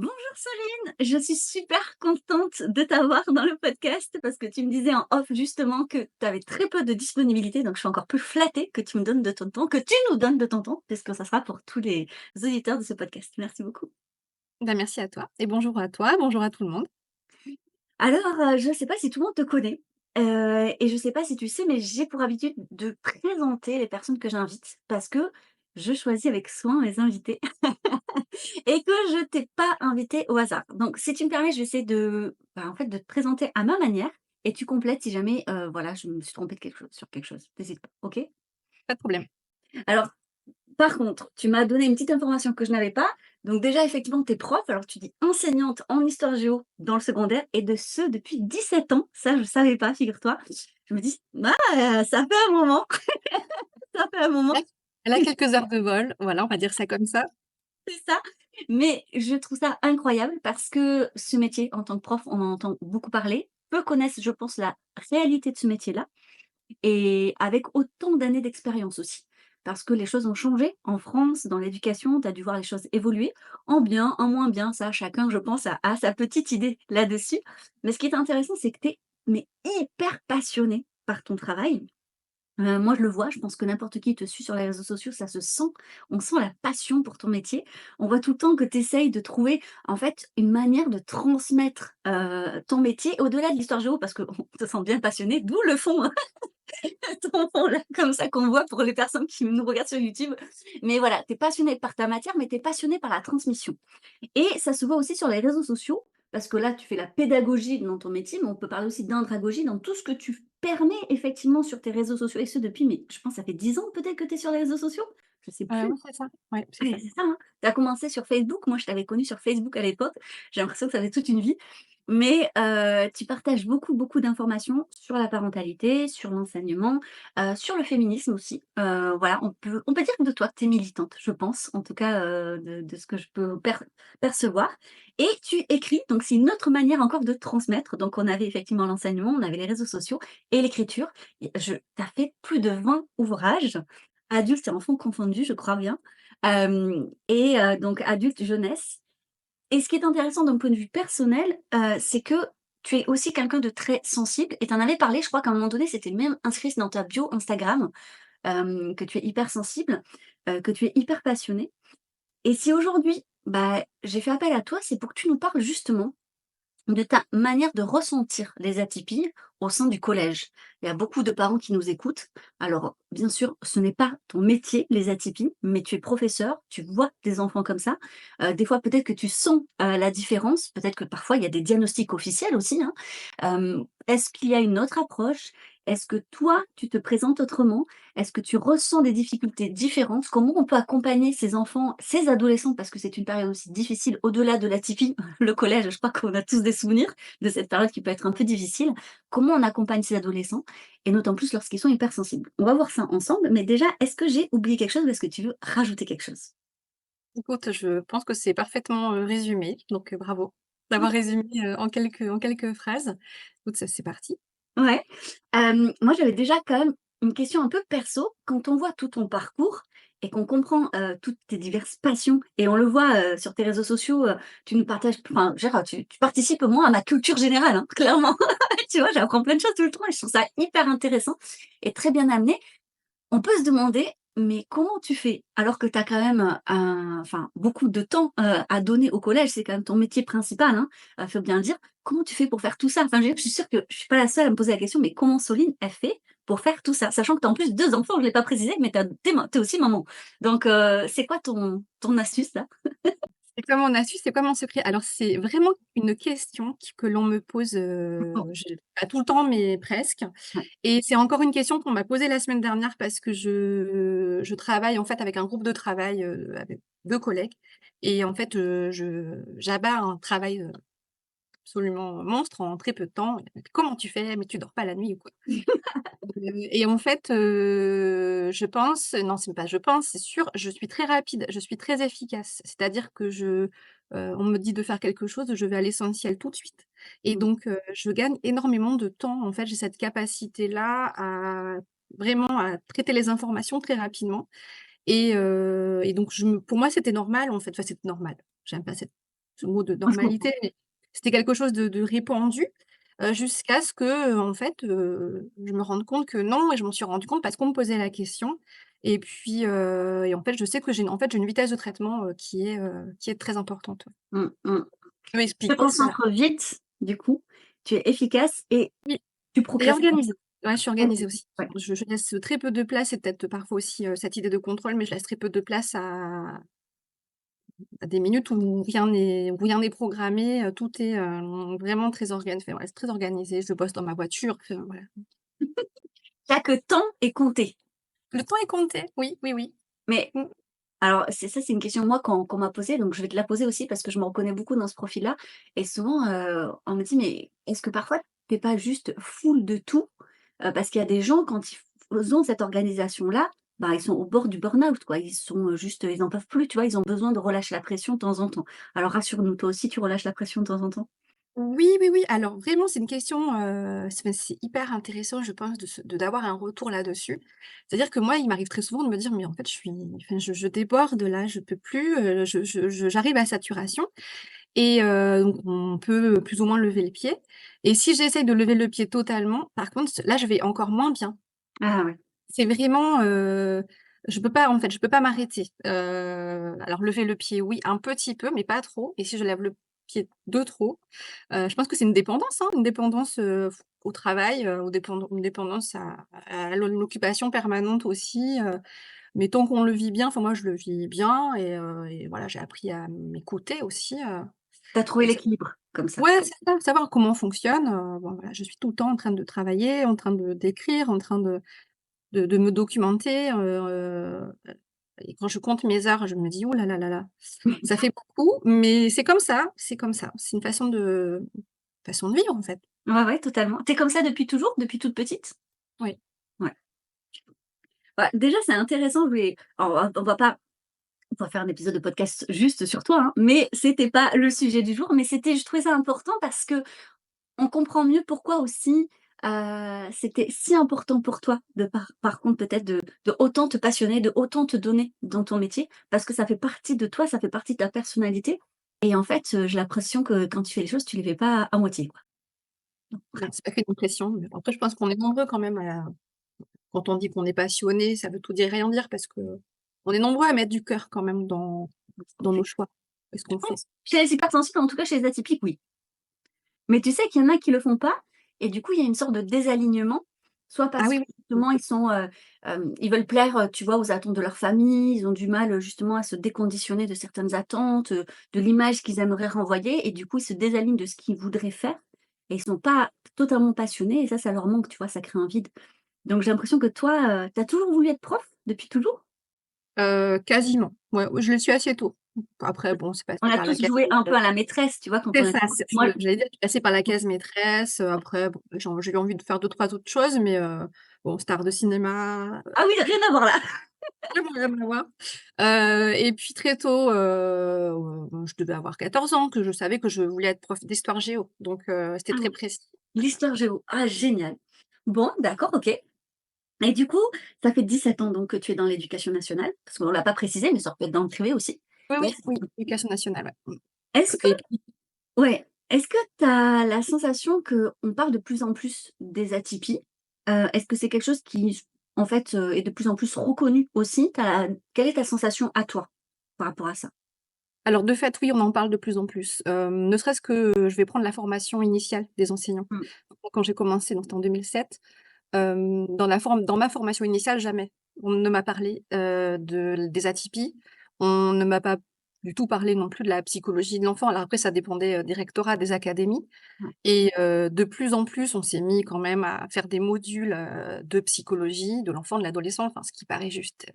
Bonjour Soline, je suis super contente de t'avoir dans le podcast parce que tu me disais en off justement que tu avais très peu de disponibilité, donc je suis encore plus flattée que tu me donnes de ton temps, que tu nous donnes de ton temps, puisque ça sera pour tous les auditeurs de ce podcast. Merci beaucoup. Bah, merci à toi et bonjour à toi, bonjour à tout le monde. Alors, je ne sais pas si tout le monde te connaît, et je ne sais pas si tu sais, mais j'ai pour habitude de présenter les personnes que j'invite parce que je choisis avec soin mes invités et que je t'ai pas invité au hasard. Donc si tu me permets, je vais essayer en fait, de te présenter à ma manière et tu complètes si jamais, voilà, je me suis trompée de quelque chose sur quelque chose. Tu pas, OK? Pas de problème. Alors par contre, tu m'as donné une petite information que je n'avais pas. Donc déjà, effectivement, tu es prof, alors tu dis enseignante en histoire géo dans le secondaire et de ce depuis 17 ans. Ça, je ne savais pas, figure-toi. Je me dis: «Ah, ça fait un moment, ça fait un moment». Elle a elle a quelques heures de vol, voilà, on va dire ça comme ça. C'est ça. Mais je trouve ça incroyable parce que ce métier, en tant que prof, on en entend beaucoup parler. Peu connaissent, je pense, la réalité de ce métier-là et avec autant d'années d'expérience aussi. Parce que les choses ont changé en France, dans l'éducation, tu as dû voir les choses évoluer, en bien, en moins bien, ça, chacun, je pense, a sa petite idée là-dessus. Mais ce qui est intéressant, c'est que tu es mais hyper passionné par ton travail. Moi, je le vois, je pense que n'importe qui te suit sur les réseaux sociaux, ça se sent. On sent la passion pour ton métier. On voit tout le temps que tu essayes de trouver, en fait, une manière de transmettre, ton métier au-delà de l'histoire géo parce qu'on te sent bien passionné, d'où le fond, ton fond là, comme ça qu'on voit pour les personnes qui nous regardent sur YouTube. Mais voilà, tu es passionné par ta matière, mais tu es passionné par la transmission. Et ça se voit aussi sur les réseaux sociaux, parce que là, tu fais la pédagogie dans ton métier, mais on peut parler aussi d'indragogie dans tout ce que tu permets effectivement sur tes réseaux sociaux, et ce depuis, mais je pense, ça fait 10 ans peut-être que tu es sur les réseaux sociaux? Je sais plus. Oui, c'est ça. Ouais, c'est Ouais, ça. c'est ça, hein. Tu as commencé sur Facebook, moi je t'avais connu sur Facebook à l'époque. J'ai l'impression que ça fait toute une vie. Mais tu partages beaucoup, beaucoup d'informations sur la parentalité, sur l'enseignement, sur le féminisme aussi. Voilà, on peut dire de toi que tu es militante, je pense, en tout cas, de ce que je peux percevoir. Et tu écris, donc c'est une autre manière encore de transmettre. Donc on avait effectivement l'enseignement, on avait les réseaux sociaux et l'écriture. Tu as fait plus de 20 ouvrages, adultes et enfants confondus, je crois bien. Donc adulte, jeunesse et ce qui est intéressant d'un point de vue personnel, c'est que tu es aussi quelqu'un de très sensible et tu en avais parlé, je crois qu'à un moment donné, c'était même inscrit dans ta bio Instagram, que tu es hyper sensible, que tu es hyper passionné et si aujourd'hui, bah, j'ai fait appel à toi, c'est pour que tu nous parles justement de ta manière de ressentir les atypies au sein du collège. Il y a beaucoup de parents qui nous écoutent. Alors, bien sûr, ce n'est pas ton métier, les atypies, mais tu es professeur, tu vois des enfants comme ça. Des fois, peut-être que tu sens la différence, peut-être que parfois il y a des diagnostics officiels aussi, hein. Est-ce qu'il y a une autre approche? Est-ce que toi, tu te présentes autrement? Est-ce que tu ressens des difficultés différentes? Comment on peut accompagner ces enfants, ces adolescents, parce que c'est une période aussi difficile au-delà de l'atypie, le collège, je crois qu'on a tous des souvenirs de cette période qui peut être un peu difficile. Comment on accompagne ces adolescents et d'autant plus lorsqu'ils sont hypersensibles? On va voir ça ensemble, mais déjà, est-ce que j'ai oublié quelque chose ou est-ce que tu veux rajouter quelque chose? Écoute, je pense que c'est parfaitement, résumé, donc bravo d'avoir OK. résumé, en quelques phrases. Écoute, ça c'est parti. Ouais. Moi, j'avais déjà quand même une question un peu perso. Quand on voit tout ton parcours et qu'on comprend, toutes tes diverses passions et on le voit, sur tes réseaux sociaux, tu nous partages enfin, je veux dire, tu participes au moins à ma culture générale, hein, clairement. Tu vois, j'apprends plein de choses tout le temps et je trouve ça hyper intéressant et très bien amené. On peut se demander, mais comment tu fais? Alors que tu as quand même, beaucoup de temps, à donner au collège, c'est quand même ton métier principal, hein, faut bien le dire. Comment tu fais pour faire tout ça? Enfin, je veux dire, je suis sûre que je suis pas la seule à me poser la question, mais comment Soline, elle fait pour faire tout ça? Sachant que tu as en plus 2 enfants, je l'ai pas précisé, mais tu es aussi maman. Donc, c'est quoi ton astuce là? C'est quoi mon astuce? C'est quoi mon secret? Alors c'est vraiment une question que l'on me pose, Bon, je pas tout le temps, mais presque. ouais. Et c'est encore une question qu'on m'a posée la semaine dernière parce que je travaille en fait avec un groupe de travail, avec 2 collègues et en fait, je j'abats un travail, absolument monstre en très peu de temps. «Comment tu fais? Mais tu dors pas la nuit ou quoi?» Et en fait, je pense non, c'est pas je pense, c'est sûr, je suis très rapide, je suis très efficace. C'est-à-dire que on me dit de faire quelque chose, je vais à l'essentiel tout de suite et Mmh. donc je gagne énormément de temps. En fait, j'ai cette capacité-là à vraiment à traiter les informations très rapidement et donc pour moi, c'était normal, en fait. Enfin, c'est normal, j'aime pas cette ce mot de Moi, je comprends. normalité, mais c'était quelque chose de répandu, jusqu'à ce que, en fait, je me rende compte que non et je m'en suis rendu compte parce qu'on me posait la question et puis, et en fait, je sais que j'ai une vitesse de traitement, qui est très importante. Mmh mh. Je peux Tu te expliquer ça. concentres vite, du coup, tu es efficace et Oui, tu et procrastines organisée. Ouais, je suis pas. organisée aussi. Ouais. Je laisse très peu de place et peut-être parfois aussi, cette idée de contrôle, mais je laisse très peu de place à des minutes où rien n'est programmé, tout est, vraiment très enfin, ouais, c'est très organisé. Je bosse dans ma voiture, enfin, voilà. Chaque temps est compté. Le temps est compté, oui, oui, oui. Mais Mmh. alors, c'est une question, moi, qu'on m'a posée, donc je vais te la poser aussi parce que je me reconnais beaucoup dans ce profil-là et souvent, on me dit: «Mais est-ce que parfois tu es pas juste full de tout?» Parce qu'il y a des gens quand ils ont cette organisation-là, bah, ils sont au bord du burn-out, quoi. Ils sont, juste, ils en peuvent plus, tu vois? Ils ont besoin de relâcher la pression de temps en temps. Alors rassure-nous, toi aussi tu relâches la pression de temps en temps? Oui, oui, oui, alors vraiment, c'est une question, c'est hyper intéressant, je pense, d'avoir un retour là-dessus. C'est-à-dire que moi, il m'arrive très souvent de me dire: «Mais en fait, je déborde là, je peux plus, j'arrive à saturation». Et donc on peut plus ou moins lever le pied et si j'essaye de lever le pied totalement, par contre, là, je vais encore moins bien. Ah ouais. C'est vraiment, je peux pas, en fait, je peux pas m'arrêter. Alors lever le pied, oui, un petit peu, mais pas trop et si je lève le pied de trop, je pense que c'est une dépendance, hein, une dépendance, au travail, une dépendance à l'occupation permanente aussi, mais tant qu'on le vit bien, enfin moi je le vis bien et voilà, j'ai appris à m'écouter aussi, Tu as trouvé et ça l'équilibre comme ça. ouais, c'est ça, savoir comment on fonctionne, bon voilà, je suis tout le temps en train de travailler, en train d'écrire, en train de me documenter, et quand je compte mes heures, je me dis: «Ouh là là là là, ça fait beaucoup», mais c'est comme ça, c'est comme ça. C'est une façon de vivre, en fait. Ouais, ouais, totalement. Tu es comme ça depuis toujours? Depuis toute petite? Oui. Ouais. Bah, déjà, c'est intéressant, oui. Alors on va faire un épisode de podcast juste sur toi, hein, mais c'était pas le sujet du jour, mais c'était je trouvais ça important parce que on comprend mieux pourquoi aussi, c'était si important pour toi de par contre peut-être de autant te passionner, de autant te donner dans ton métier, parce que ça fait partie de toi, ça fait partie de ta personnalité et en fait, j'ai l'impression que quand tu fais les choses, tu les fais pas à moitié, quoi. Non, c'est pas qu'une pression, mais après je pense qu'on est nombreux quand même à quand on dit qu'on est passionné, ça veut tout dire et rien dire parce qu'on est nombreux à mettre du cœur quand même dans nos choix et ce Je qu'on fait. pense. Chez les hypersensibles, en tout cas chez les atypiques, oui. Mais tu sais qu'il y en a qui le font pas et du coup, il y a une sorte de désalignement, soit Ah parce oui, que oui. justement ils sont, ils veulent plaire, tu vois, aux attentes de leur famille, ils ont du mal, justement à se déconditionner de certaines attentes, de l'image qu'ils aimeraient renvoyer et du coup, ils se désalignent de ce qu'ils voudraient faire et ils sont pas totalement passionnés et ça leur manque, tu vois? Ça crée un vide. Donc j'ai l'impression que toi, tu as toujours voulu être prof? Depuis toujours? Quasiment. Ouais, ouais, je le suis assez tôt. Après bon, c'est On passé a par la tous case, joué un peu à la maîtresse, tu vois, quand c'est on était ça, enfant. c'est Moi j'allais dire, je suis passée par la case maîtresse, après bon, j'ai eu envie de faire 2-3 autres choses, mais bon, star de cinéma, ah oui, rien à voir là! vraiment rien à voir. Et puis très tôt, je devais avoir 14 ans, que je savais que je voulais être prof d'histoire géo, donc c'était Ah très oui, précis. l'histoire géo. Ah génial! Bon, d'accord, OK. Et du coup, ça fait 17 ans donc que tu es dans l'éducation nationale? Parce qu'on l'a pas précisé, mais ça peut être dans le privé aussi. Oui, oui, Yes. oui, éducation nationale, ouais. Est-ce que Et puis ouais, est-ce que tu as la sensation qu'on parle de plus en plus des atypies? Est-ce que c'est quelque chose qui, en fait, est de plus en plus reconnu aussi? Quelle est ta sensation à toi, par rapport à ça? alors de fait, oui, on en parle de plus en plus, ne serait-ce que, je vais prendre la formation initiale des enseignants. Mmh. Quand j'ai commencé, donc c'était en 2007. Dans ma formation initiale, jamais. On ne m'a parlé, des atypies. On ne m'a pas du tout parlé non plus de la psychologie de l'enfant. Alors après, ça dépendait, des rectorats, des académies Ouais. et de plus en plus, on s'est mis quand même à faire des modules, de psychologie de l'enfant, de l'adolescent, enfin ce qui paraît juste,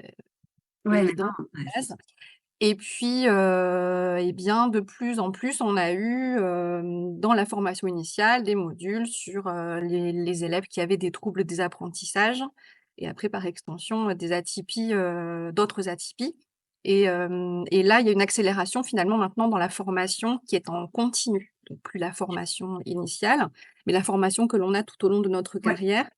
Ouais, évident maintenant, ouais, de base. Et puis, et bien, de plus en plus, on a eu, dans la formation initiale, des modules sur, les élèves qui avaient des troubles des apprentissages et après, par extension, des atypies, d'autres atypies et là, il y a une accélération finalement maintenant dans la formation qui est en continu. Donc plus la formation initiale, mais la formation que l'on a tout au long de notre ouais. carrière.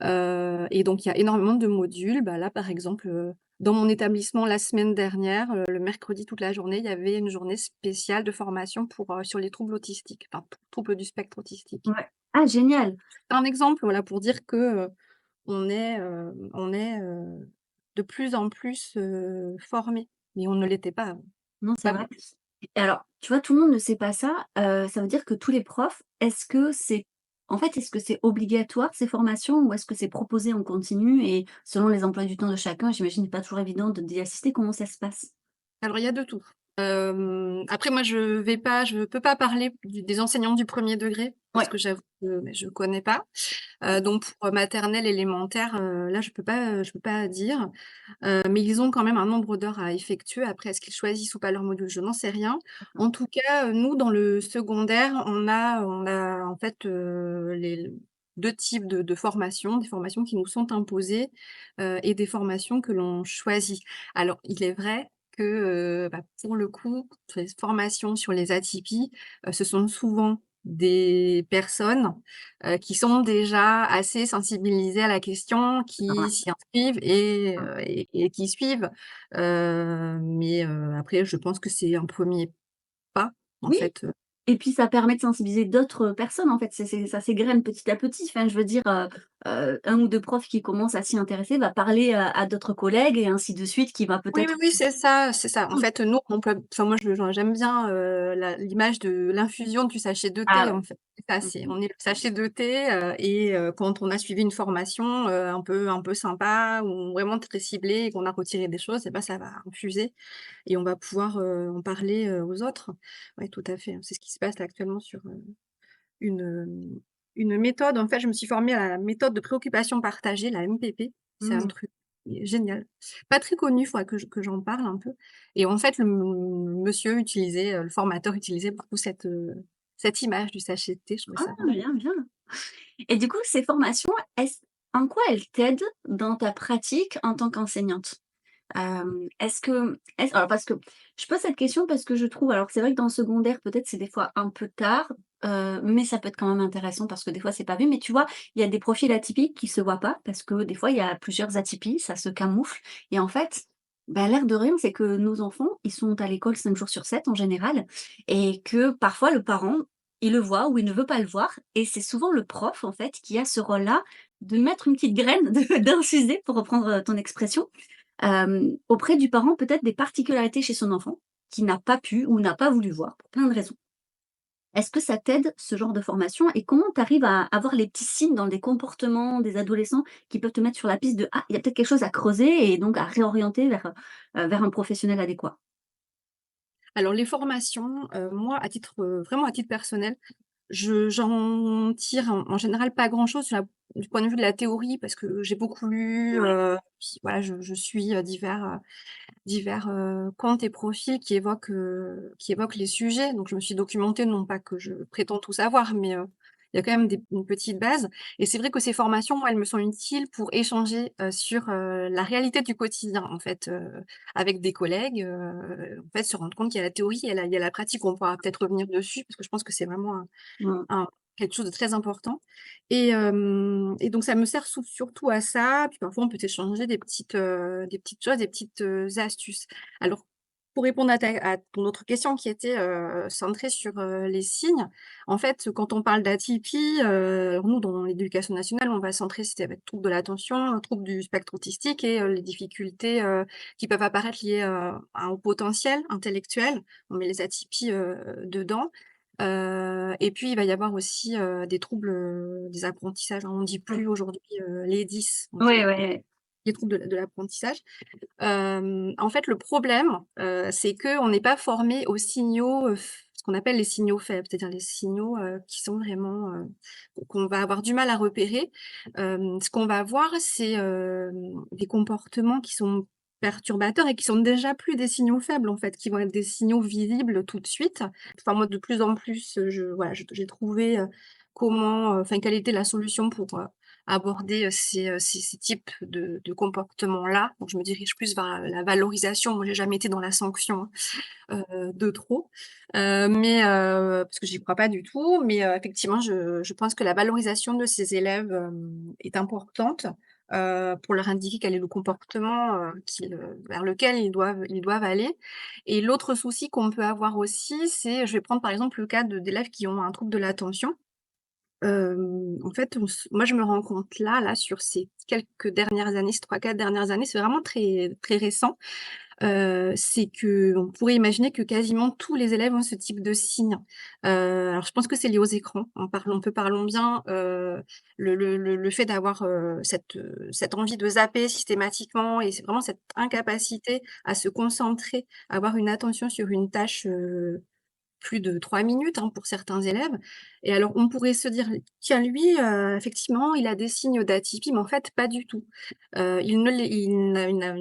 Et donc il y a énormément de modules. Bah, là, par exemple, dans mon établissement la semaine dernière, le mercredi toute la journée, il y avait une journée spéciale de formation sur les troubles autistiques, enfin, troubles du spectre autistique. Ouais. Ah génial! C'est un exemple, voilà, pour dire que, on est de plus en plus, formés, mais on ne l'était pas avant. Non, c'est Pas vrai. bien. Et alors, tu vois, tout le monde ne sait pas ça, ça veut dire que tous les profs, est-ce que c'est obligatoire ces formations ou est-ce que c'est proposé en continu et selon les emplois du temps de chacun, j'imagine pas toujours évident d'y assister, comment ça se passe? Alors il y a de tout. Après moi je peux pas parler des enseignants du 1er degré parce Ouais. que j'avoue que, beh, je connais pas. Donc pour maternelle, élémentaire, là je peux pas dire. Mais ils ont quand même un nombre d'heures à effectuer. Après est-ce qu'ils choisissent ou pas leur module? Je n'en sais rien. D'accord. En tout cas, nous dans le secondaire, on a en fait, les 2 types de formations, des formations qui nous sont imposées, et des formations que l'on choisit. Alors il est vrai que, bah, pour le coup, sur les formations sur les atypies, ce sont souvent des personnes, qui sont déjà assez sensibilisées à la question, qui Ouais. s'y inscrivent et qui suivent. Mais après je pense que c'est un 1er pas, en Oui. fait. Et puis ça permet de sensibiliser d'autres personnes en fait, c'est ça s'égrène petit à petit. Enfin je veux dire, 1 ou 2 profs qui commencent à s'y intéresser va parler, à d'autres collègues et ainsi de suite qui va Oui, oui, peut-être oui, c'est ça, c'est ça. En mmh. fait, nous, on emploie enfin moi, j'aime bien, l'image de l'infusion du sachet de Ah thé, ouais. en fait. C'est ça, Mmh mh. on est le sachet de thé, quand on a suivi une formation, un peu sympa ou vraiment très ciblée et qu'on a retiré des choses et bah, ça va infuser et on va pouvoir, en parler, aux autres. Oui, tout à fait, hein. C'est ce qui se passe là actuellement sur, une, une méthode. En fait, je me suis formée à la méthode de préoccupation partagée, la MPP. C'est un Mmh. truc génial. Pas très connu, il faudrait que j'en parle un peu et en fait, monsieur utilisait, le formateur utilisait beaucoup cette image du sachet de thé. Je trouvais Ah ça vraiment bien, bien. Et du coup, ces formations, en quoi elles t'aident dans ta pratique en tant qu'enseignante? Alors parce que je pose cette question parce que je trouve alors c'est vrai que dans le secondaire, peut-être c'est des fois un peu tard, mais ça peut être quand même intéressant parce que des fois c'est pas vu. Mais tu vois, il y a des profils atypiques qui se voient pas parce que des fois il y a plusieurs atypies, ça se camoufle et en fait, bah, l'air de rien, c'est que nos enfants, ils sont à l'école 5 jours sur 7 en général et que parfois le parent, il le voit ou il ne veut pas le voir et c'est souvent le prof en fait qui a ce rôle-là de mettre une petite graine, de d'infuser pour reprendre, ton expression, auprès du parent peut-être des particularités chez son enfant, qu'il n'a pas pu ou n'a pas voulu voir pour plein de raisons. Est-ce que ça t'aide ce genre de formation et comment tu arrives à avoir les petits signes dans des comportements des adolescents qui peuvent te mettre sur la piste de: «Ah, il y a peut-être quelque chose à creuser» et donc à réorienter vers un professionnel adéquat? alors les formations, moi à titre, vraiment à titre personnel, j'en tire en général pas grand-chose du point de vue de la théorie parce que j'ai beaucoup lu, Ouais. puis voilà je suis, divers, comptes et profils qui évoquent les sujets. Donc je me suis documentée, non pas que je prétends tout savoir, mais il y a quand même une petite base et c'est vrai que ces formations, moi, elles me sont utiles pour échanger, sur, la réalité du quotidien, en fait, avec des collègues, en fait, se rendre compte qu'il y a la théorie et il y a la pratique. On pourra peut-être revenir dessus parce que je pense que c'est vraiment Mmh. quelque chose de très important et donc ça me sert surtout à ça, puis parfois on peut échanger des petites choses, des petites, astuces. Alors pour répondre à ton autre question qui était, centrée sur, les signes, en fait, quand on parle d'atypie, alors nous dans l'éducation nationale, on va centrer c'était avec troubles de l'attention, troubles du spectre autistique et les difficultés, qui peuvent apparaître liées, à un haut potentiel intellectuel. On met les atypies, dedans. Et puis il va y avoir aussi, des troubles, des apprentissages, hein. On dit Mmh. plus aujourd'hui, les 10, on dit Ouais, ouais. les troubles de l'apprentissage. En fait, le problème, c'est qu'on n'est pas formé aux signaux, ce qu'on appelle les signaux faibles, c'est-à-dire les signaux, qui sont vraiment, qu'on va avoir du mal à repérer. Ce qu'on va voir, c'est, des comportements qui sont perturbateurs et qui sont déjà plus des signaux faibles, en fait, qui vont être des signaux visibles tout de suite. Enfin, moi, de plus en plus, j'ai trouvé, comment, enfin, quelle était la solution pour, aborder, ces types de comportements-là. Donc je me dirige plus vers la valorisation. Moi, j'ai jamais été dans la sanction, de trop, parce que j'y crois pas du tout. Mais, effectivement, je pense que la valorisation de ces élèves, est importante, pour leur indiquer quel est le comportement, vers lequel ils doivent aller. Et l'autre souci qu'on peut avoir aussi, c'est je vais prendre par exemple le cas d'élèves qui ont un trouble de l'attention. En fait, moi je me rends compte là, sur ces quelques dernières années, ces 3-4 dernières années, c'est vraiment très très récent. C'est qu'on pourrait imaginer que quasiment tous les élèves ont ce type de signes. Alors je pense que c'est lié aux écrans. Parlons bien, le fait d'avoir, cette envie de zapper systématiquement et c'est vraiment cette incapacité à se concentrer, avoir une attention sur une tâche, plus de 3 minutes, hein, pour certains élèves. Et alors on pourrait se dire: «Tiens lui, effectivement il a des signes d'atypie», mais en fait pas du tout. Il ne l'est il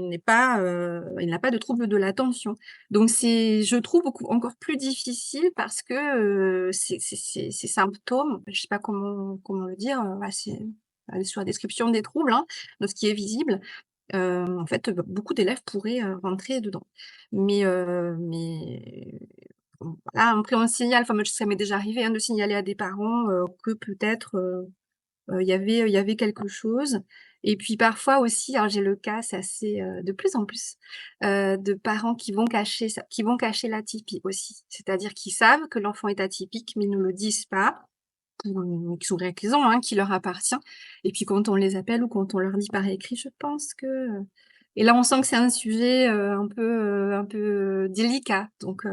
n'est pas, il n'a pas de trouble de l'attention. Donc c'est je trouve beaucoup encore plus difficile parce que, ces symptômes, je sais pas comment le dire, bah, c'est aller sur la description des troubles, hein, de ce qui est visible. En fait, beaucoup d'élèves pourraient, rentrer dedans. Mais voilà, après on signale, enfin moi ça m'est déjà arrivé, hein, de signaler à des parents, que peut-être, il y avait quelque chose. Et puis parfois aussi, alors j'ai le cas, c'est assez, de plus en plus, de parents qui vont cacher l'atypie aussi. C'est-à-dire qu'ils savent que l'enfant est atypique, mais ils ne le disent pas pour une X ou Y raison, hein, qui leur appartient. Et puis quand on les appelle ou quand on leur dit par écrit: «Je pense que», et là on sent que c'est un sujet, un peu délicat, donc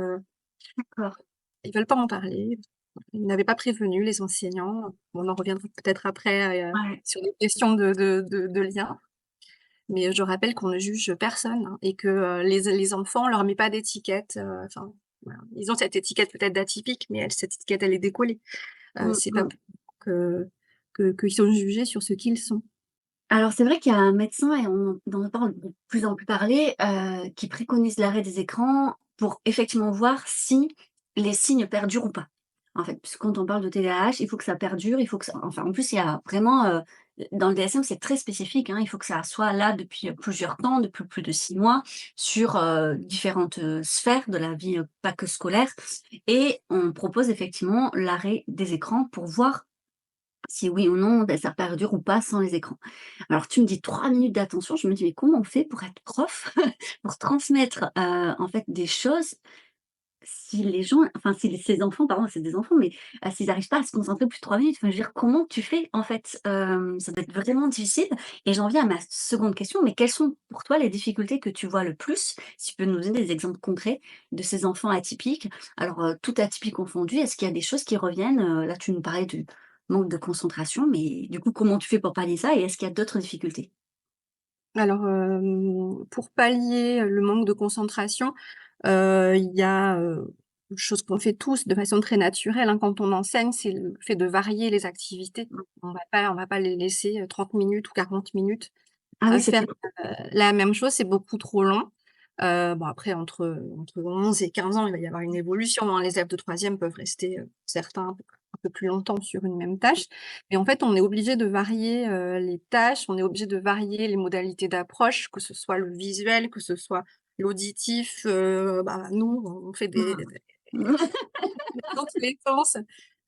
D'accord. ils veulent pas en parler. Ils n'avaient pas prévenu les enseignants. On en reviendra peut-être après, Ouais. sur des questions de lien. Mais je rappelle qu'on ne juge personne, hein, et que, les enfants, on leur met pas d'étiquette, enfin, voilà. Ils ont cette étiquette peut-être d'atypique, mais cette étiquette, elle est décollée. Mmh C'est pas mh. pour que qu'ils sont jugés sur ce qu'ils sont. Alors c'est vrai qu'il y a un médecin et on en entend de plus en plus parler, qui préconise l'arrêt des écrans pour effectivement voir si les signes perdurent ou pas. En fait, puisque quand on parle de TDAH, il faut que ça perdure, il faut que ça enfin en plus il y a vraiment, dans le DSM c'est très spécifique, hein, il faut que ça soit là depuis, plusieurs temps, depuis plus de 6 mois sur, différentes, sphères de la vie, pas que scolaire et on propose effectivement l'arrêt des écrans pour voir si oui ou non, bah, ça perdure ou pas sans les écrans. Alors tu me dis 3 minutes d'attention, je me dis: «Mais comment on fait pour être prof, pour transmettre, en fait des choses si les gens enfin si ces enfants, pardon, c'est des enfants, mais s'ils n'arrivent pas à se concentrer plus de 3 minutes?» Enfin je veux dire, comment tu fais en fait? Ça doit être vraiment difficile et j'en viens à ma seconde question, mais quelles sont pour toi les difficultés que tu vois le plus? Si tu peux nous donner des exemples concrets de ces enfants atypiques. Alors, tout atypique confondu, est-ce qu'il y a des choses qui reviennent? Là tu nous parlais du manque de concentration, mais du coup comment tu fais pour pallier ça et est-ce qu'il y a d'autres difficultés? Alors, pour pallier le manque de concentration, il y a, une chose qu'on fait tous de façon très naturelle, hein, quand on enseigne, c'est le fait de varier les activités. On va pas les laisser, 30 minutes ou 40 minutes Ah à oui, c'est faire, vrai. la même chose, c'est beaucoup trop long. Bon après entre 11 et 15 ans, il va y avoir une évolution, hein. Les élèves de troisième peuvent rester, certains un peu plus longtemps sur une même tâche. Mais en fait, on est obligé de varier, les tâches, on est obligé de varier les modalités d'approche, que ce soit le visuel, que ce soit l'auditif, bah, nous, on fait dans tous les sens.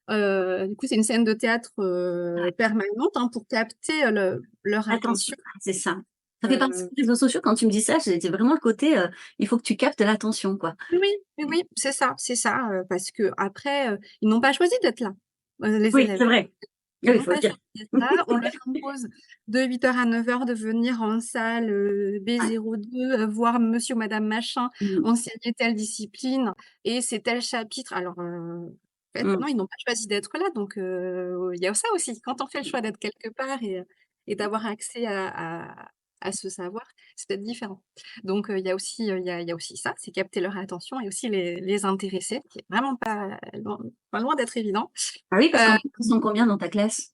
Du coup, c'est une scène de théâtre, permanente, hein, pour capter, leur Attention, attention. c'est ça. Ça fait partie Heu des réseaux sociaux quand tu me dis ça, j'ai vraiment le côté, il faut que tu captes l'attention, quoi. Oui, oui, oui, c'est ça, parce qu'après, ils n'ont pas choisi d'être là, les Oui, élèves. c'est vrai. Ils Oui, il n'ont faut le pas dire. choisi d'être là. On leur impose de 8 heures à 9 heures de venir en salle, Ouais. B02, voir monsieur ou madame machin Mmh. enseigner telle discipline et c'est tel chapitre. Alors, en fait, Mmh. non, ils n'ont pas choisi d'être là, donc il y a ça aussi. Quand on fait le choix d'être quelque part et d'avoir accès à ce savoir, c'est peut-être différent. Donc il y a aussi, il y a aussi ça, c'est capter leur attention et aussi les intéresser, qui est vraiment pas loin d'être évident. Ah oui, parce Heu qu'en plus, ils sont combien dans ta classe?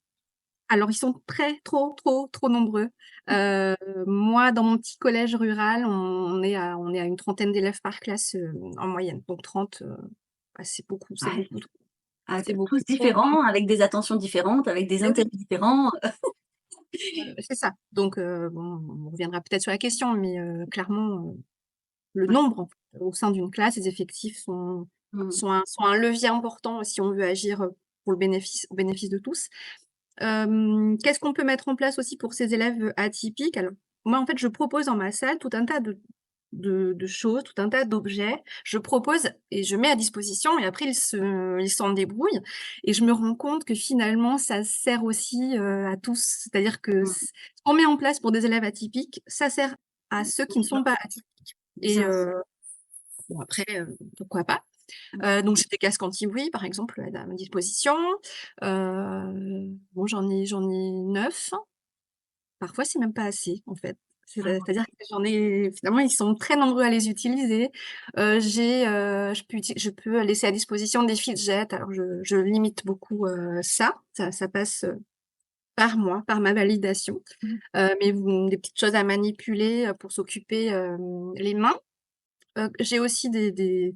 alors ils sont trop nombreux. Heu, Moi, dans mon petit collège rural, on est à une trentaine d'élèves par classe, en moyenne. Donc 30, bah, c'est Ouais. beaucoup trop. Ah, C'est beaucoup tous trop. différents, avec des attentions différentes, avec des Et oui, intérêts différents. C'est ça. Donc bon, on reviendra peut-être sur la question, mais clairement, le Ouais. nombre, en fait, au sein d'une classe, les effectifs Mmh. sont un levier important si on veut agir, pour le bénéfice au bénéfice de tous. Qu'est-ce qu'on peut mettre en place aussi pour ces élèves, atypiques? Alors, moi, en fait, je propose dans ma salle tout un tas de choses, tout un tas d'objets. Je propose et je mets à disposition et après ils s'en débrouillent et je me rends compte que finalement ça sert aussi, à tous. C'est-à-dire que Mmh. ce qu'on met en place pour des élèves atypiques, ça sert à ceux qui Bien ne sûr, sont pas atypiques et bien sûr. bon après, pourquoi pas? Mmh. Donc j'ai des casques anti-bruit par exemple, à ma disposition. Bon j'en ai 9. Parfois, c'est même pas assez, en fait. Ah C'est-à-dire que j'en ai finalement, ils sont très nombreux à les utiliser. Je peux laisser à disposition des fidgets. Alors je limite beaucoup, ça passe, par moi, par ma validation. mmh. Mais des petites choses à manipuler, pour s'occuper, les mains. J'ai aussi des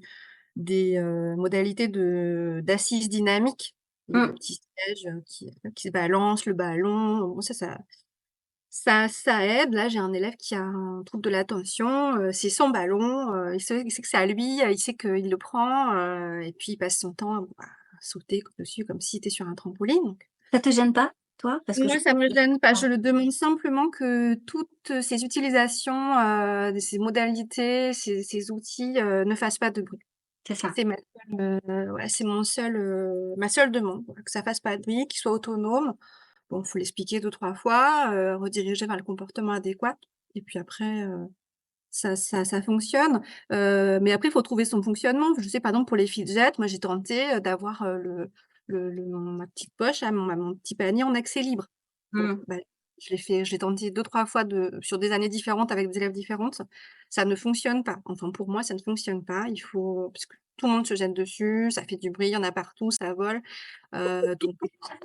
modalités d'assises dynamiques, le Mmh. petit siège, qui se balance, le ballon. Bon ça aide. Là, j'ai un élève qui a un trouble de l'attention, c'est son ballon, il sait que c'est à lui, il sait qu'il le prend, et puis il passe son temps à sauter dessus comme s'il était sur un trampoline, donc Ça te gêne pas, toi? Parce que je moi, ça me gêne pas. ah, Je le demande simplement que toutes ces utilisations, ces modalités, ces outils, ne fassent pas de bruit. c'est ça. C'est ma ouais, c'est ma seule demande, voilà, que ça fasse pas de bruit, qu'il soit autonome. Bon, faut l'expliquer 2-3 fois, rediriger vers le comportement adéquat et puis après, ça fonctionne. Mais après, il faut trouver son fonctionnement. Je sais, par exemple, pour les fidgets, moi, j'ai tenté, d'avoir, ma petite poche à mon petit panier en accès libre. Bon, Mmh. bah, je l'ai tenté 2-3 fois sur des années différentes avec des élèves différentes. Ça ne fonctionne pas. Enfin, pour moi, ça ne fonctionne pas. Il faut parce que tout le monde se jette dessus, ça fait du bruit, il y en a partout, ça vole. Donc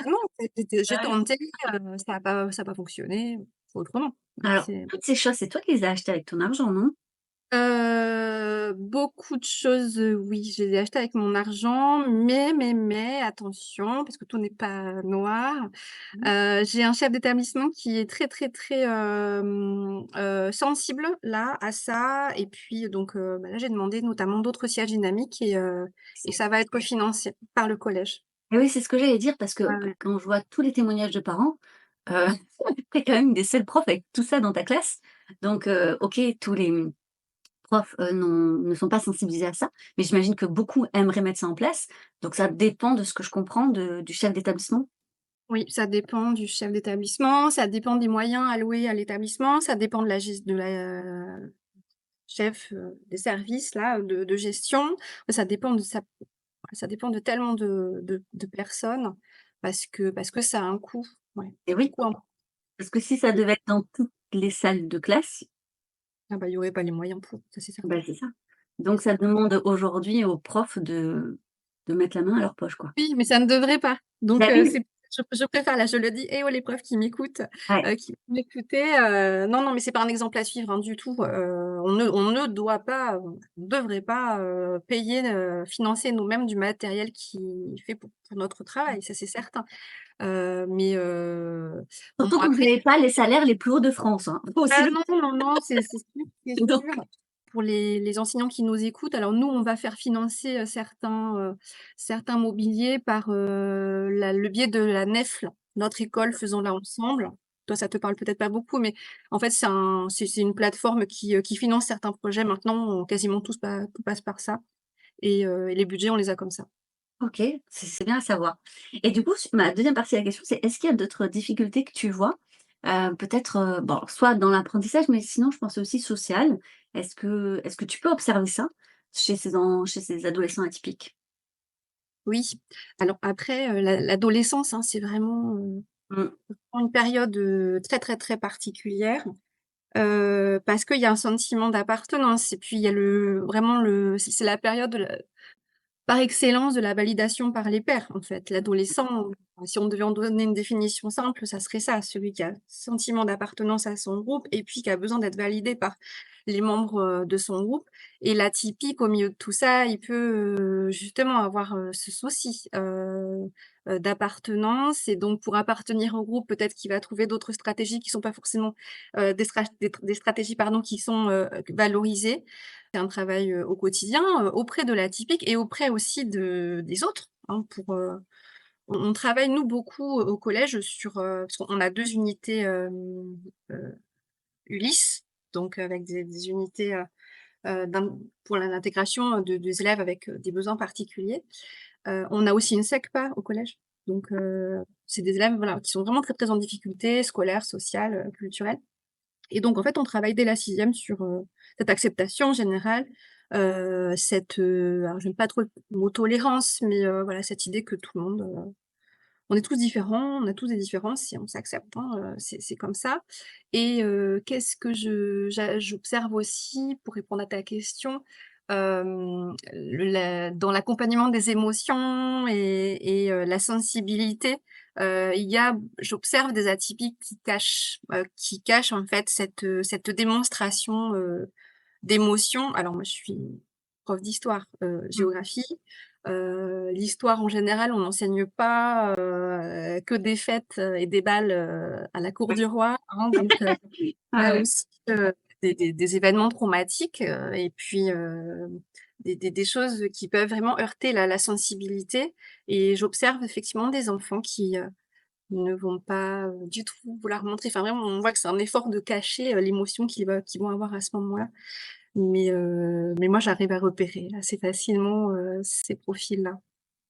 non, j'ai Ouais. tenté, ça a pas fonctionné, faut autrement. Voilà, Alors, c'est toutes ces choses, c'est toi qui les as achetées avec ton argent, non? beaucoup de choses, oui, je les ai achetées avec mon argent, mais attention, parce que tout n'est pas noir. Mmh. J'ai un chef d'établissement qui est très, très, très, sensible là, à ça et puis donc bah, là, j'ai demandé notamment d'autres sièges dynamiques et ça va être financé par le collège. Et oui, c'est ce que j'allais dire parce que Ouais, ouais. quand je vois tous les témoignages de parents, heu, tu es quand même une des seules profs avec tout ça dans ta classe. Donc OK, tous les, profs, ne sont pas sensibilisés à ça, mais j'imagine que beaucoup aimeraient mettre ça en place. Donc ça dépend de ce que je comprends du chef d'établissement? Oui, ça dépend du chef d'établissement, ça dépend des moyens alloués à l'établissement, ça dépend de la chef, des services là, de gestion. Ça dépend de tellement de personnes parce que ça a un coût, ouais, Et un oui, coût important. parce que si ça devait être dans toutes les salles de classe, Ah bah, il y aurait pas les moyens pour, ça c'est bah, certain. c'est ça. C'est Donc ça ça. demande aujourd'hui aux profs de mettre la main à leur poche, quoi. Oui, mais ça ne devrait pas. Donc Bah oui, c'est je préfère là, je le dis: «Eh oh les profs qui m'écoutent, ouais. qui m'écoutez, non, non, mais c'est pas un exemple à suivre, hein, du tout, on ne doit pas, on devrait pas, payer, financer nous-mêmes du matériel qui est fait pour notre travail, ça c'est certain. Mais bon Surtout quand vous après n'avez pas les salaires les plus hauts de France, hein. Faut aussi ah le non, non, non, c'est sûr, c'est donc sûr. Pour les enseignants qui nous écoutent, alors nous, on va faire financer, certains mobiliers par, le biais de la NEFL, notre école faisons-la ensemble. Toi, ça te parle peut-être pas beaucoup, mais en fait, c'est une plateforme qui finance certains projets maintenant, quasiment tout passe par ça et les budgets, on les a comme ça. OK, c'est bien à savoir. Et du coup, ma deuxième partie de la question, c'est est-ce qu'il y a d'autres difficultés que tu vois? Peut-être, bon, soit dans l'apprentissage, mais sinon je pense aussi social. Est-ce que tu peux observer ça chez ces adolescents atypiques? Oui, alors après, l'adolescence, hein, c'est vraiment, Mmh. une période, très, très, très particulière. Parce qu'il y a un sentiment d'appartenance et puis il y a c'est la période par excellence de la validation par les pairs, en fait. L'adolescent, Si on devait en donner une définition simple, ça serait ça, celui qui a sentiment d'appartenance à son groupe et puis qui a besoin d'être validé par les membres, de son groupe. Et l'atypique au milieu de tout ça, il peut, justement avoir, ce souci, d'appartenance et donc pour appartenir au groupe, peut-être qu'il va trouver d'autres stratégies qui sont pas forcément, des stratégies pardon, qui sont, valorisées. C'est un travail, au quotidien, auprès de l'atypique et auprès aussi des autres, hein, on travaille nous beaucoup au collège sur, parce qu'on a 2 unités, heu, ULIS, donc avec des unités, pour l'intégration de des élèves avec, des besoins particuliers. On a aussi une SECPA au collège, donc c'est des élèves, voilà, qui sont vraiment très, très en difficulté scolaire, sociale, culturelle et donc en fait, on travaille dès la 6e sur, cette acceptation générale, alors j'aime pas trop le mot tolérance, mais voilà, cette idée que tout le monde, on est tous différents, on a tous des différences et on s'accepte, hein, c'est comme ça et qu'est-ce que j'observe aussi pour répondre à ta question, dans l'accompagnement des émotions et la sensibilité, il y a j'observe des atypiques qui cachent en fait cette démonstration, d'émotions. Alors moi je suis prof d'histoire, Mmh. géographie. L'histoire en général, on n'enseigne pas, que des fêtes, et des bals, à la cour du roi, hein, donc il y Ouais, a ouais. aussi, des événements traumatiques, et puis, des choses qui peuvent vraiment heurter la sensibilité et j'observe effectivement des enfants qui, ne vont pas, du tout vouloir montrer enfin vraiment, on voit que c'est un effort de cacher, l'émotion qu'ils vont avoir à ce moment-là. Mais moi, j'arrive à repérer assez facilement, ces profils-là.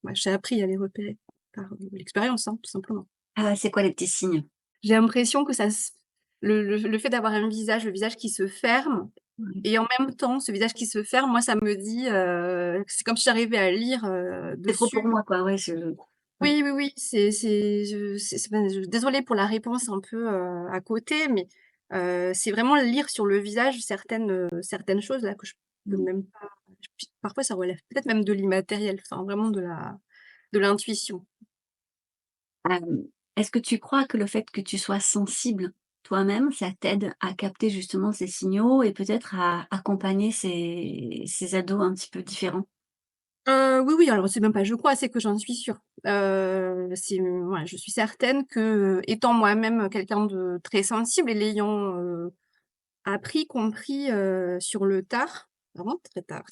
Ouais, j'ai appris à les repérer par, l'expérience, hein, tout simplement. Ah, c'est quoi les petits signes? J'ai l'impression que ça s le fait d'avoir le visage qui se ferme Ouais. et en même temps, ce visage qui se ferme, moi, ça me dit, c'est comme si j'arrivais à lire, C'est trop pour dessus. moi, quoi, ouais, ouais. Oui, oui, oui, c'est ben, désolée pour la réponse un peu, à côté, mais c'est vraiment lire sur le visage certaines choses là que je peux Mmh. même pas puis parfois ça relève peut-être même de l'immatériel, enfin vraiment de l'intuition. Est-ce que tu crois que le fait que tu sois sensible toi-même, ça t'aide à capter justement ces signaux et peut-être à accompagner ces ados un petit peu différents? Oui, oui, alors c'est même pas je crois, c'est que j'en suis sûre. Voilà, je suis certaine que, étant moi-même quelqu'un de très sensible et l'ayant, appris, compris, sur le tard, vraiment très tard.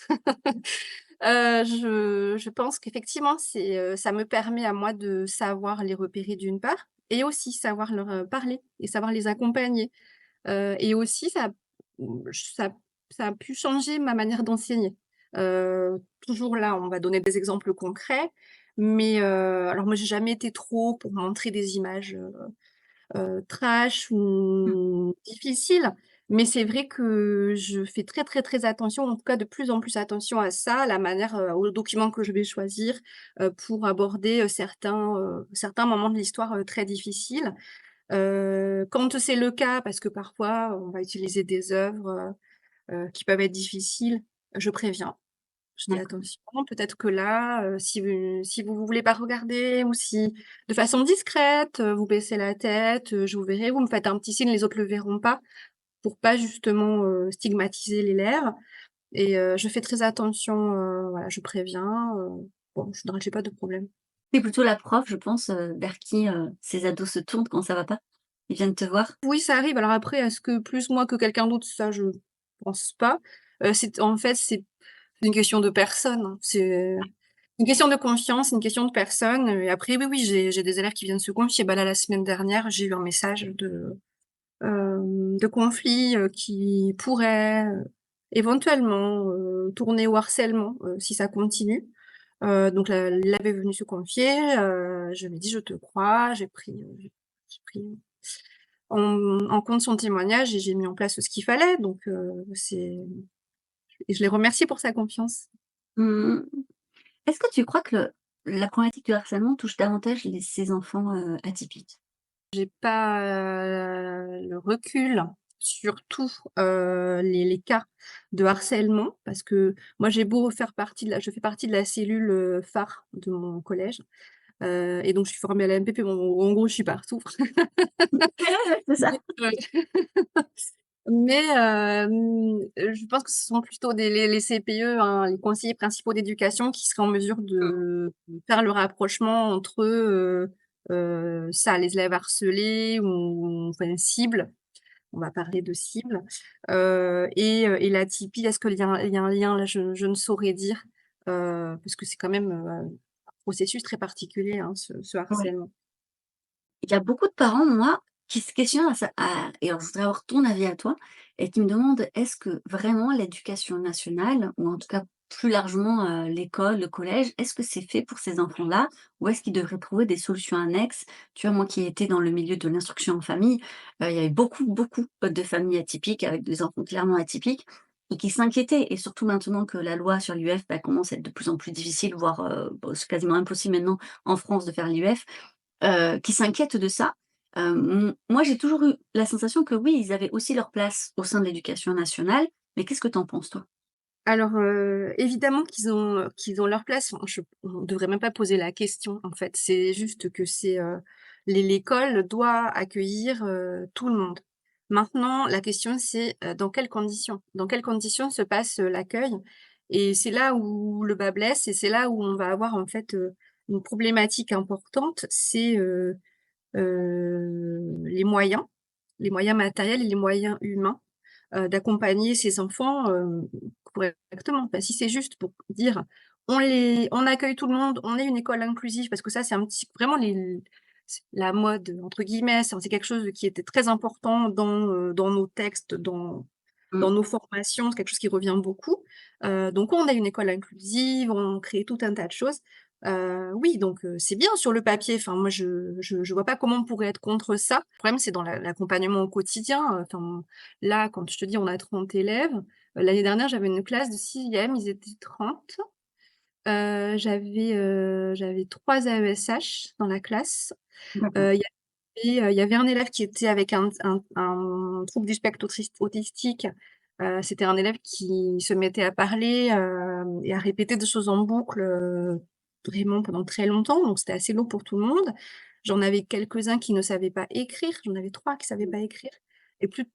Je pense qu'effectivement, ça me permet à moi de savoir les repérer d'une part et aussi savoir leur, parler et savoir les accompagner. Et aussi ça ça a pu changer ma manière d'enseigner. Toujours là, on va donner des exemples concrets, mais alors moi j'ai jamais été trop pour montrer des images, trash Mmh. ou difficile, mais c'est vrai que je fais très, très, très attention, en tout cas de plus en plus attention à ça, la manière, aux documents que je vais choisir, pour aborder, certains moments de l'histoire, très difficiles. Quand c'est le cas, parce que parfois on va utiliser des œuvres, qui peuvent être difficiles, je préviens. Je dis: D'accord. «Attention, peut-être que là, si vous voulez pas regarder ou si de façon discrète, vous baissez la tête, je vous verrai, vous me faites un petit signe, les autres le verront pas», pour pas justement, stigmatiser l'élève et je fais très attention, voilà, je préviens, bon, en général, j'ai pas de problème. Tu plutôt la prof, je pense, vers qui, ces ados se tournent quand ça va pas? Ils viennent te voir? Oui, ça arrive, alors après, est-ce que plus moi que quelqu'un d'autre, ça je pense pas. C'est une question de personne, hein. C'est une question de confiance, une question de personne, et après oui, oui, j'ai des élèves qui viennent se confier. Bah, là, la semaine dernière, j'ai eu un message de conflit, qui pourrait, éventuellement, tourner au harcèlement, si ça continue. Donc l'élève est venu se confier, je lui ai dit: «Je te crois», j'ai pris en compte son témoignage et j'ai mis en place ce qu'il fallait donc c'est et je l'ai remercié pour sa confiance. Mmh. Est-ce que tu crois que la problématique du harcèlement touche davantage ces enfants, atypiques? J'ai pas, le recul sur tous, les cas de harcèlement parce que moi j'ai beau faire partie de la je fais partie de la cellule, phare de mon collège. et donc je suis formée à la MPP, bon, en gros, je suis partout. C'est ça. Mais je pense que ce sont plutôt les CPE, hein, les conseillers principaux d'éducation qui seraient en mesure Mmh. de faire le rapprochement entre, ça, les élèves harcelés ou enfin une cible, on va parler de cible, et l'atypie. Est-ce qu'il y a un lien là? Je ne saurais dire, parce que c'est quand même, un processus très particulier, hein, ce Ouais. harcèlement. Il y a beaucoup de parents, moi, qui se questionnent à ça et alors je voudrais avoir ton avis à toi et qui me demandent: «Est-ce que vraiment l'éducation nationale ou en tout cas plus largement, l'école, le collège, est-ce que c'est fait pour ces enfants-là? Ou est-ce qu'ils devraient trouver des solutions annexes?» Tu vois, moi qui étais dans le milieu de l'instruction en famille, il y avait beaucoup, beaucoup, de familles atypiques avec des enfants clairement atypiques et qui s'inquiétaient et surtout maintenant que la loi sur l'UF, bah, commence à être de plus en plus difficile, voire, bah, c'est quasiment impossible maintenant en France de faire l'UF. Qui s'inquiètent de ça. Moi, j'ai toujours eu la sensation que oui, ils avaient aussi leur place au sein de l'éducation nationale, mais qu'est-ce que tu en penses toi? Alors, évidemment qu'ils ont leur place. Enfin, on devrait même pas poser la question, en fait. C'est juste que l'école doit accueillir, tout le monde. Maintenant, la question c'est, dans quelles conditions? Dans quelles conditions se passe, l'accueil? Et c'est là où le bât blesse et c'est là où on va avoir, en fait, une problématique importante. C'est, les moyens matériels et les moyens humains, d'accompagner ces enfants, correctement. Bah, si c'est juste pour dire: «On accueille tout le monde, on est une école inclusive», parce que ça, c'est un petit vraiment c'est la mode, entre guillemets, c'est quelque chose qui était très important dans nos textes, Mmh. dans nos formations, c'est quelque chose qui revient beaucoup. Donc on a une école inclusive, on crée tout un tas de choses. Oui, donc c'est bien sur le papier. Enfin, moi, je vois pas comment on pourrait être contre ça. Le problème, c'est dans l'accompagnement au quotidien. Enfin, là, quand je te dis, on a 30 élèves. L'année dernière, j'avais une classe de 6e, ils étaient 30. J'avais 3 AESH dans la classe. D'accord. Il il y avait un élève qui était avec un trouble du spectre autistique. C'était un élève qui se mettait à parler, et à répéter des choses en boucle, vraiment pendant très longtemps, donc c'était assez lourd pour tout le monde. J'en avais quelques-uns qui ne savaient pas écrire, j'en avais 3 qui savaient pas écrire et tout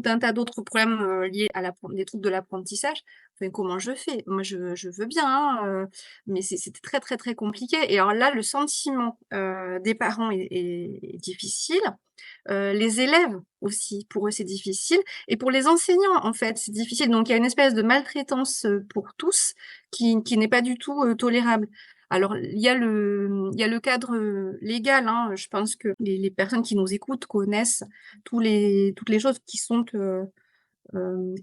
un tas d'autres problèmes, liés à des troubles de l'apprentissage. Enfin, comment je fais? Moi, je veux bien, hein, mais c'était très, très, très compliqué et alors là, le sentiment, des parents est difficile, les élèves aussi, pour eux, c'est difficile et pour les enseignants, en fait, c'est difficile. Donc il y a une espèce de maltraitance, pour tous qui n'est pas du tout, tolérable. Alors il y a le cadre, légal, hein, je pense que les personnes qui nous écoutent connaissent toutes les choses qui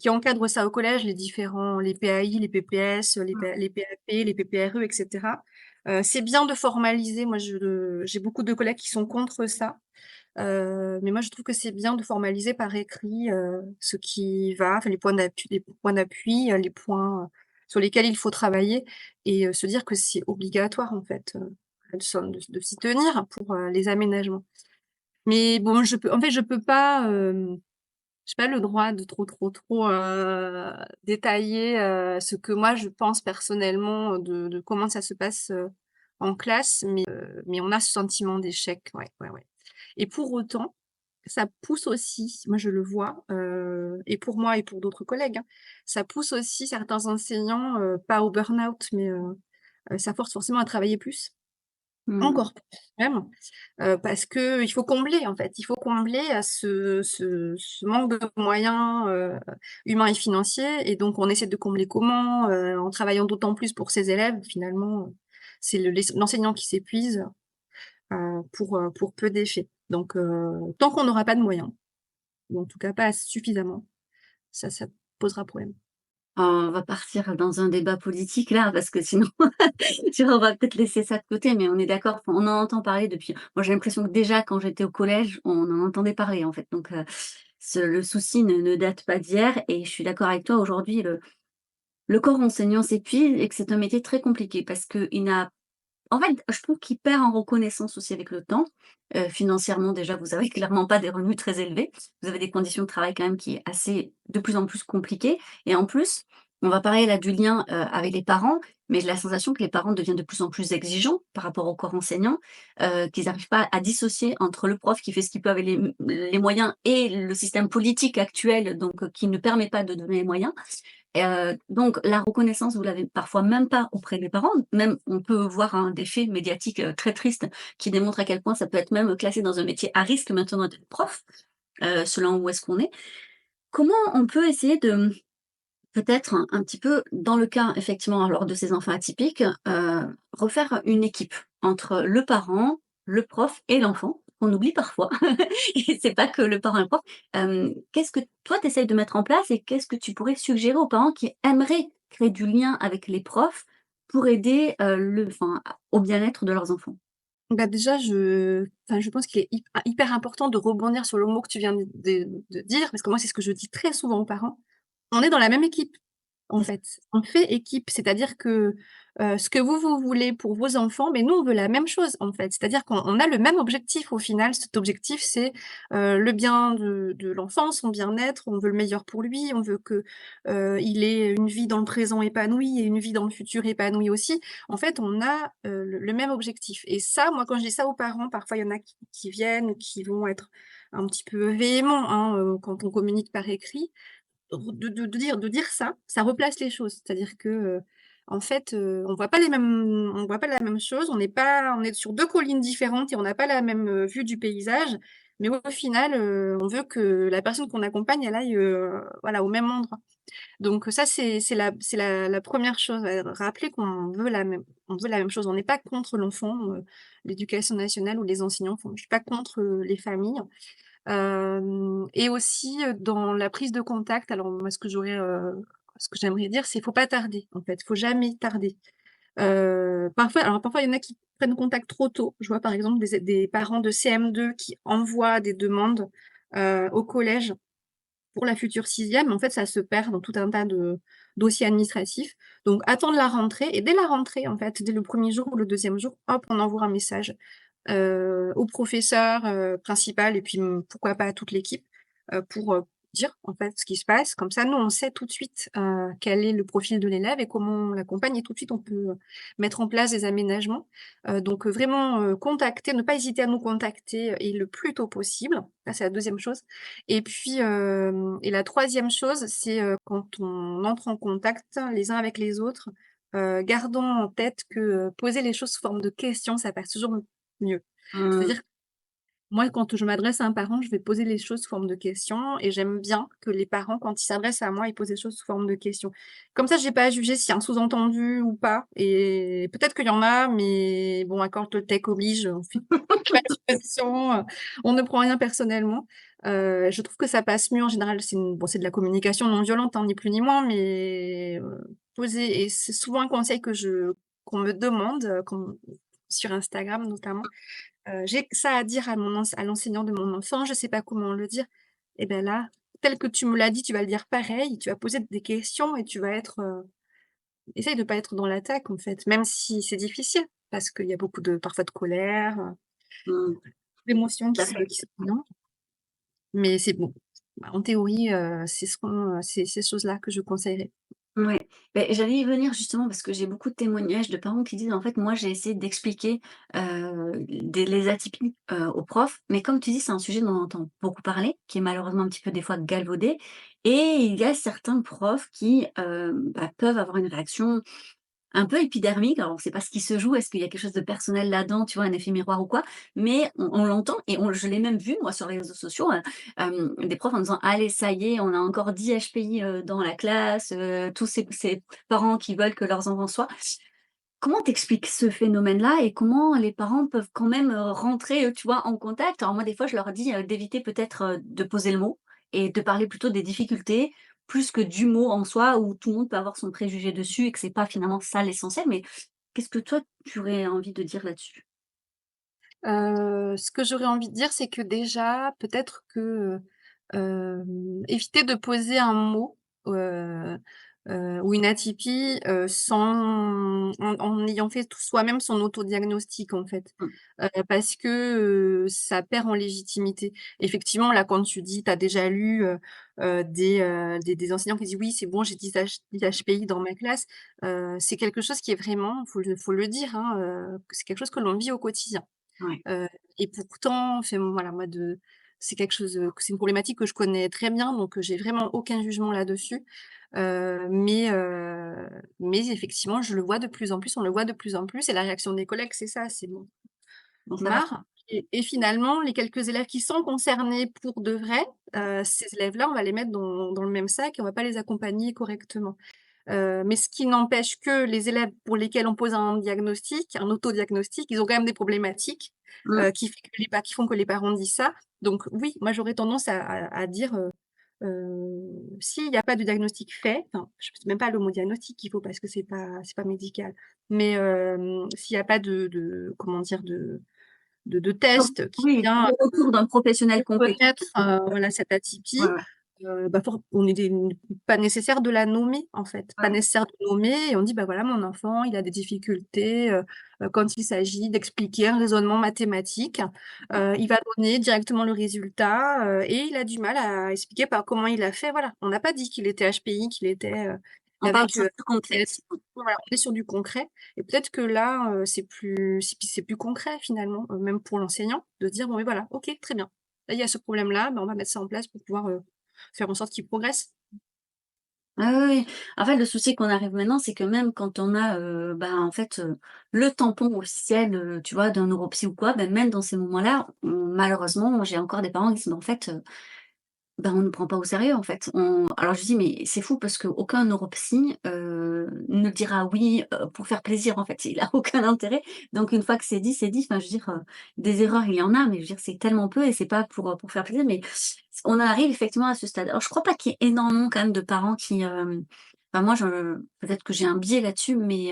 encadrent ça au collège, les PAI, les PPS, les PAP, les PPRE et cetera. C'est bien de formaliser, moi j'ai beaucoup de collègues qui sont contre ça, mais moi je trouve que c'est bien de formaliser par écrit, ce qui va, enfin les points, sur lesquels il faut travailler et se dire que c'est obligatoire en fait, de s'y tenir pour, les aménagements. Mais bon, je peux pas, j'ai pas le droit de trop, détailler, ce que moi je pense personnellement de comment ça se passe, en classe, mais on a ce sentiment d'échec, ouais, ouais, ouais. Et pour autant, ça pousse aussi, moi je le vois, et pour moi et pour d'autres collègues, hein, ça pousse aussi certains enseignants, pas au burn-out, mais ça force forcément à travailler plus, Mmh. encore plus même. Parce qu'il faut combler, en fait. Il faut combler à ce manque de moyens, humains et financiers et donc on essaie de combler comment? En travaillant d'autant plus pour ses élèves. Finalement, c'est l'enseignant qui s'épuise, pour peu d'effets. Donc tant qu'on n'aura pas de moyens, ou en tout cas pas suffisamment, ça posera problème. On va partir dans un débat politique là, parce que sinon, tu vois, on va peut-être laisser ça de côté, mais on est d'accord, enfin, on en entend parler depuis moi j'ai l'impression que déjà quand j'étais au collège, on en entendait parler en fait, donc le souci ne date pas d'hier et je suis d'accord avec toi aujourd'hui le corps enseignant s'épuise et que c'est un métier très compliqué parce qu'il n'a en fait, je trouve qu'il perd en reconnaissance aussi avec le temps. Financièrement déjà, vous avez clairement pas des revenus très élevés. Vous avez des conditions de travail quand même qui est assez de plus en plus compliquées et en plus, On va parler là du lien, avec les parents, mais j'ai la sensation que les parents deviennent de plus en plus exigeants par rapport au corps enseignant, qu'ils n'arrivent pas à dissocier entre le prof qui fait ce qu'il peut avec les moyens et le système politique actuel, donc qui ne permet pas de donner les moyens. Donc la reconnaissance, vous l'avez parfois même pas auprès des parents. Même on peut voir, hein, des faits médiatiques, très tristes qui démontrent à quel point ça peut être même classé dans un métier à risque maintenant d'être prof, selon où est-ce qu'on est. Comment on peut essayer de, peut-être un petit peu dans le cas effectivement alors de ces enfants atypiques, refaire une équipe entre le parent, le prof et l'enfant, qu'on oublie parfois et c'est pas que le parent et le prof. Qu'est-ce que toi tu essayes de mettre en place et qu'est-ce que tu pourrais suggérer aux parents qui aimeraient créer du lien avec les profs pour aider, au bien-être de leurs enfants? Bah, déjà, je pense qu'il est hyper important de rebondir sur le mot que tu viens de dire, parce que moi, c'est ce que je dis très souvent aux parents. On est dans la même équipe, en C'est fait. On fait équipe, c'est-à-dire que, ce que vous voulez pour vos enfants, mais nous, on veut la même chose, en fait. C'est-à-dire qu'on a le même objectif au final. Cet objectif, c'est, le bien de l'enfant, son bien-être. On veut le meilleur pour lui. On veut que, il ait une vie dans le présent épanouie et une vie dans le futur épanouie aussi. En fait, on a, le même objectif et ça, moi, quand je dis ça aux parents, parfois, il y en a qui viennent ou qui vont être un petit peu véhéments, hein, quand on communique par écrit. De dire ça, ça replace les choses. C'est-à-dire que, en fait, on voit pas la même chose, on est sur 2 collines différentes et on n'a pas la même, vue du paysage, mais au final, on veut que la personne qu'on accompagne, elle aille, voilà, au même endroit. Donc ça, c'est la 1re chose, rappeler qu'on veut la même chose. On n'est pas contre l'enfant, l'éducation nationale ou les enseignants, enfin, je suis pas contre, les familles. Et aussi, dans la prise de contact, alors moi ce que j'aimerais dire, c'est faut pas tarder, en fait, faut jamais tarder. Parfois il y en a qui prennent contact trop tôt. Je vois par exemple des parents de CM2 qui envoient des demandes, au collège pour la future 6e. En fait, ça se perd dans tout un tas de dossiers administratifs. Donc attendre la rentrée et dès la rentrée, en fait, dès le 1er jour ou le 2e jour, hop, on envoie un message, au professeur, principal et puis, pourquoi pas à toute l'équipe, pour, dire, en fait, ce qui se passe. Comme ça, nous, on sait tout de suite, quel est le profil de l'élève et comment on l'accompagne et tout de suite, on peut, mettre en place des aménagements. Donc, vraiment, contacter, ne pas hésiter à nous contacter, et le plus tôt possible. Ça, c'est la 2e chose et puis, et la 3e chose, c'est, quand on entre en contact les uns avec les autres, gardons en tête que, poser les choses sous forme de questions, ça passe toujours mieux. Mmh. C'est-à-dire que moi, quand je m'adresse à un parent, je vais poser les choses sous forme de questions et j'aime bien que les parents, quand ils s'adressent à moi, ils posent les choses sous forme de questions. Comme ça, j'ai pas à juger s'il y a un sous-entendu ou pas et peut-être qu'il y en a, mais bon, accord Toltec oblige, on fait pas de suppositions, on ne prend rien personnellement. Je trouve que ça passe mieux en général, c'est de la communication non violente, hein, ni plus ni moins, mais poser et c'est souvent un conseil qu'on me demande, sur Instagram notamment. J'ai ça à dire à l'enseignant de mon enfant, je sais pas comment le dire et ben là, tel que tu me l'as dit, tu vas le dire pareil, tu vas poser des questions et tu vas être, essaye de pas être dans l'attaque en fait, même si c'est difficile parce qu'il y a beaucoup de parfois de colère, Mmh. d'émotions Tout à fait. qui se mélangent, mais c'est bon. En théorie, c'est ces choses-là que je conseillerais. Ouais, beh, j'allais y venir justement parce que j'ai beaucoup de témoignages de parents qui disent: «En fait, moi, j'ai essayé d'expliquer, les atypies, aux profs», mais comme tu dis, c'est un sujet dont on entend beaucoup parler, qui est malheureusement un petit peu des fois galvaudé et il y a certains profs qui, peuvent avoir une réaction un peu épidermique. Alors on ne sait pas ce qui se joue, est-ce qu'il y a quelque chose de personnel là-dedans, tu vois, un effet miroir ou quoi? Mais on l'entend et je l'ai même vu moi sur les réseaux sociaux, des profs en disant: «Allez, ça y est, on a encore 10 HPI, dans la classe, tous ces parents qui veulent que leurs enfants soient». Comment t'expliques ce phénomène-là et comment les parents peuvent quand même, rentrer, tu vois, en contact? Alors moi, des fois, je leur dis, d'éviter peut-être, de poser le mot et de parler plutôt des difficultés, plus que du mot en soi où tout le monde peut avoir son préjugé dessus et que c'est pas finalement ça l'essentiel. Mais qu'est-ce que toi, tu aurais envie de dire là-dessus? Ce que j'aurais envie de dire, c'est que déjà, peut-être que, éviter de poser un mot, ou une atypie, sans en ayant fait tout soi-même son autodiagnostic, en fait. Mmh. Parce que, ça perd en légitimité. Effectivement, là, quand tu dis tu as déjà lu, des enseignants qui disent: «Oui, c'est bon, j'ai 10 HPI dans ma classe», c'est quelque chose qui est vraiment, faut le dire, hein, que c'est quelque chose que l'on vit au quotidien. Ouais. Heu et pourtant, enfin, voilà, moi de c'est quelque chose, que c'est une problématique que je connais très bien, donc j'ai vraiment aucun jugement là-dessus. Mais effectivement, je le vois de plus en plus, on le voit de plus en plus et la réaction des collègues, c'est ça, c'est: «Bon, Bon, ça va marre» et finalement, les quelques élèves qui sont concernés pour de vrai, ces élèves-là, on va les mettre dans le même sac et on va pas les accompagner correctement. Mais ce qui n'empêche que les élèves pour lesquels on pose un diagnostic, un autodiagnostic, ils ont quand même des problématiques, mmh. qui font que les parents disent ça. Donc oui, moi j'aurais tendance à dire, s'il y a pas de diagnostic fait, enfin, je c'est même pas le mot diagnostic qu'il faut parce que c'est pas médical, mais s'il y a pas de comment dire? De Donc test qui oui, vient le retour d'un professionnel compétent. reconnaître, voilà, cette atypie, Ouais, ouais, bah, on est des pas nécessaire de la nommer, en fait. Pas ouais. nécessaire de nommer et on dit: «Bah, voilà, mon enfant, il a des difficultés, quand il s'agit d'expliquer un raisonnement mathématique, il va donner directement le résultat, et il a du mal à expliquer par comment il a fait». Voilà, on n'a pas dit qu'il était HPI, qu'il était, On parle de avec, choses plus des concrètes. voilà, on est sur du concret et peut-être que là, c'est plus concret finalement, même pour l'enseignant, de se dire: «Bon, mais voilà, OK, très bien. Là, il y a ce problème-là, bah, on va mettre ça en place pour pouvoir, faire en sorte qu'il progresse». Ah oui, oui. En fait, le souci qu'on arrive maintenant, c'est que même quand on a, bah, en fait, le tampon officiel, tu vois, d'un neuropsy ou quoi, ben, même dans ces moments-là, malheureusement, j'ai encore des parents qui disent: «Mais en fait, ben, on ne prend pas au sérieux, en fait. Alors je dis: «Mais c'est fou parce qu'aucun neuropsy, ne dira oui, pour faire plaisir, en fait. Il a aucun intérêt». Donc une fois que c'est dit, c'est dit. Enfin, je veux dire, des erreurs, il y en a, mais je veux dire, c'est tellement peu et c'est pas pour faire plaisir. Mais on arrive effectivement à ce stade. Alors je crois pas qu'il y ait énormément quand même de parents qui, enfin moi je peut-être que j'ai un biais là-dessus, mais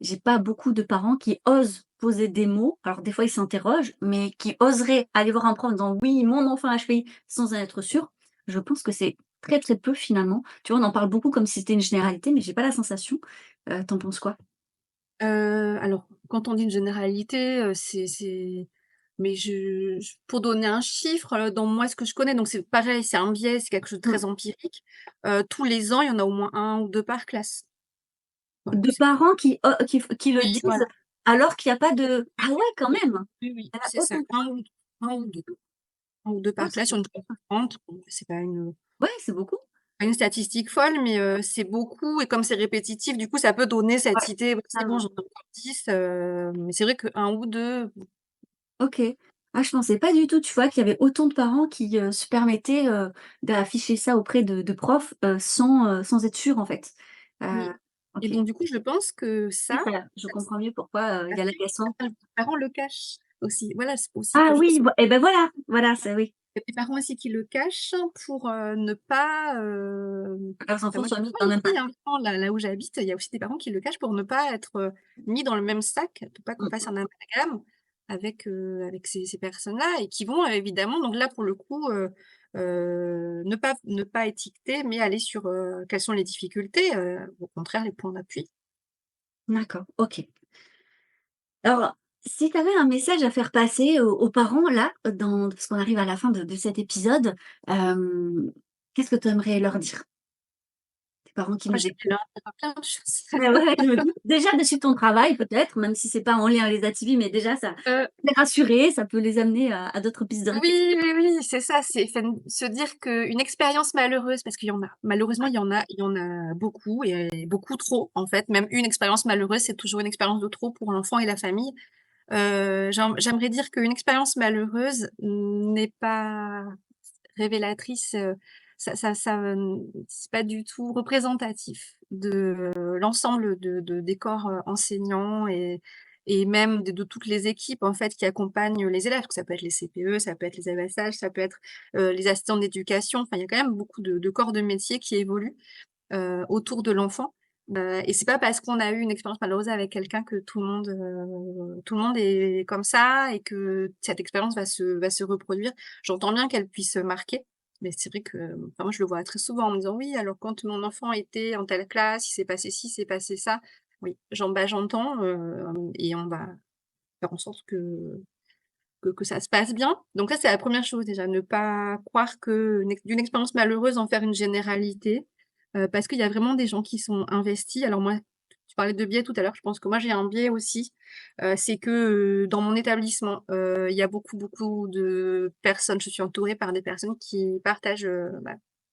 j'ai pas beaucoup de parents qui osent poser des mots. Alors des fois ils s'interrogent, mais qui oseraient aller voir un prof en disant: «Oui, mon enfant a HPI», sans en être sûr. Je pense que c'est très, très peu finalement. Tu vois, on en parle beaucoup comme si c'était une généralité, mais j'ai pas la sensation. Tu penses quoi? Alors, quand on dit une généralité, c'est mais pour donner un chiffre, dans moi, ce que je connais, donc c'est pareil, c'est un biais, c'est quelque chose de Mmh. très empirique. Tous les ans, il y en a au moins un ou 2 par classe. Voilà, De c'est parents qui le oui, disent voilà. alors qu'il y a pas de Oui, ah ouais, quand oui, même! oui, oui, Il y en a c'est ça. autant. 1 ou 2. 1 ou 2 Ah par c'est classe sur une classe de 30. Bon, c'est ouais, c'est beaucoup. pas une statistique folle, mais c'est beaucoup et comme c'est répétitif, du coup, ça peut donner Ouais, cette idée: «Bah, c'est bon, totalement. j'en ai encore 10», mais c'est vrai que 1 ou 2. OK. Ah, je pensais pas du tout, tu vois, qu'il y avait autant de parents qui, se permettaient, d'afficher ça auprès de profs, sans être sûrs, en fait. Heu, Oui et OK. donc du coup, je pense que Oui, ça ça je ça comprends mieux pourquoi, il ça y a fait que l'agacement. certains parents le cachent aussi. Voilà, c'est aussi Ah que je oui, pense voi et ben voilà, voilà, ça oui. qu'il y a des parents aussi qui le cachent pour, ne pas, Leurs enfin enfants moi soient mis moi dans le même aussi, bac. hein, vraiment là où j'habite, il y a aussi des parents qui le cachent pour ne pas être, mis dans le même sac, pour pas qu'on Mmh fasse mh. un amalgame avec ces personnes-là et qui vont évidemment donc là pour le coup, ne pas étiqueter mais aller sur, quelles sont les difficultés, au contraire les points d'appui. D'accord, OK. Alors, si tu avais un message à faire passer aux parents là, parce qu'on arrive à la fin de cet épisode, qu'est-ce que tu aimerais leur dire? Tes parents qui Moi nous j'aimerais écoutent. leur dire plein de choses. Ouais, ouais, je me doute. Déjà de suivre ton travail peut-être, même si c'est pas en lien avec les activités, mais déjà ça les rassurer, ça peut les amener à d'autres pistes de réflexion. Oui, oui, oui, c'est ça, c'est enfin, se dire qu'une expérience malheureuse, parce qu'il y en a, malheureusement, il y en a beaucoup et beaucoup trop, en fait. Même une expérience malheureuse, c'est toujours une expérience de trop pour l'enfant et la famille. J'aimerais dire qu'une expérience malheureuse n'est pas révélatrice, c'est pas du tout représentatif de l'ensemble des corps, enseignants et même de toutes les équipes, en fait, qui accompagnent les élèves. Que ça peut être les CPE, ça peut être les AESH, ça peut être, les assistants d'éducation. Enfin, il y a quand même beaucoup de corps de métier qui évoluent, autour de l'enfant, et c'est pas parce qu'on a eu une expérience malheureuse avec quelqu'un que tout le monde est comme ça et que cette expérience va se reproduire. J'entends bien qu'elle puisse marquer, Mais c'est vrai que, enfin, moi, je le vois très souvent en me disant: «Oui, alors quand mon enfant était en telle classe, il s'est passé ci, il s'est passé ça». Oui, j'entends, et on va faire en sorte que ça se passe bien. Donc ça, c'est la première chose déjà, ne pas croire que d'une expérience malheureuse en faire une généralité, parce qu'il y a vraiment des gens qui sont investis. Alors moi, tu parlais de biais tout à l'heure, je pense que moi j'ai un biais aussi, c'est que, dans mon établissement, il y a beaucoup, beaucoup de personnes, je suis entourée par des personnes qui partagent,